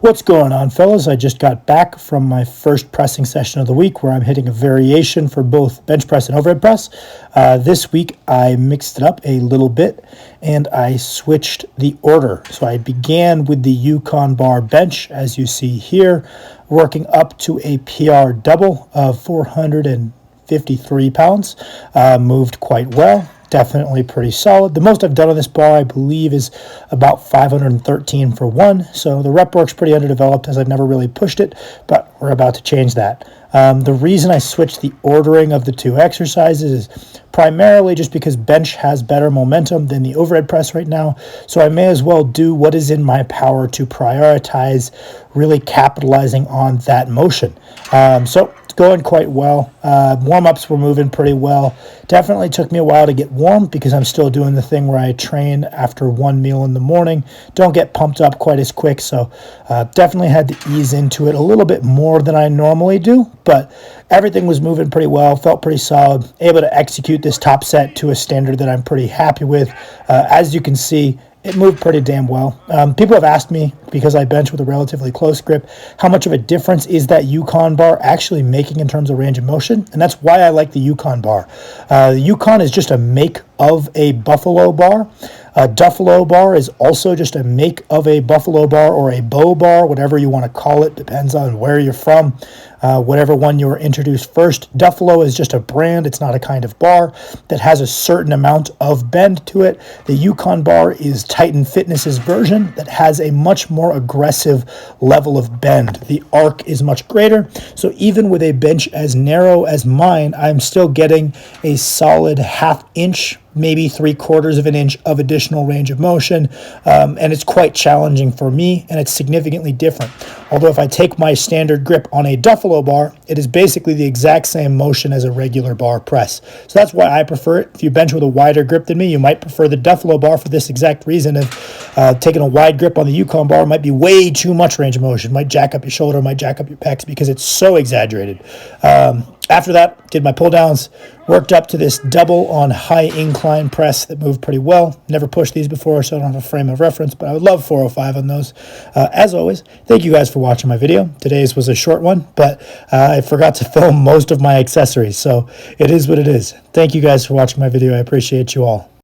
What's going on, fellas? I just got back from my first pressing session of the week where I'm hitting a variation for both bench press and overhead press. This week I mixed it up a little bit and I switched the order. So I began with the Yukon bar bench, as you see here, working up to a PR double of 453 pounds. Moved quite well. Definitely pretty solid. The most I've done on this bar, I believe, is about 513 for one. So the rep work's pretty underdeveloped as I've never really pushed it, but we're about to change that. The reason I switched the ordering of the two exercises is primarily just because bench has better momentum than the overhead press right now. So I may as well do what is in my power to prioritize really capitalizing on that motion. So it's going quite well. Warm-ups were moving pretty well. Definitely took me a while to get warm because I'm still doing the thing where I train after one meal in the morning. Don't get pumped up quite as quick, so definitely had to ease into it a little bit more than I normally do, but everything was moving pretty well, felt pretty solid, able to execute this top set to a standard that I'm pretty happy with. As you can see, it moved pretty damn well. People have asked me, because I bench with a relatively close grip, how much of a difference is that Yukon bar actually making in terms of range of motion? And that's why I like the Yukon bar. The Yukon is just a make of a Buffalo bar. A Duffalo bar is also just a make of a Buffalo bar or a Bow bar, whatever you want to call it, depends on where you're from. Whatever one you were introduced first. Duffalo is just a brand. It's not a kind of bar that has a certain amount of bend to it. The Yukon bar is Titan Fitness's version that has a much more aggressive level of bend. The arc is much greater. So even with a bench as narrow as mine, I'm still getting a solid ½ inch, maybe 3/4 of an inch of additional range of motion. And it's quite challenging for me, and it's significantly different. Although if I take my standard grip on a Duffalo bar, it is basically the exact same motion as a regular bar press. So that's why I prefer it. If you bench with a wider grip than me, you might prefer the Duffalo bar for this exact reason of taking a wide grip on the Yukon bar might be way too much range of motion, might jack up your shoulder, might jack up your pecs because it's so exaggerated. After that, did my pull downs, worked up to this double on high incline press that moved pretty well. Never pushed these before, so I don't have a frame of reference, but I would love 405 on those. As always, thank you guys for watching my video. Today's was a short one, but I forgot to film most of my accessories, so it is what it is. Thank you guys for watching my video. I appreciate you all.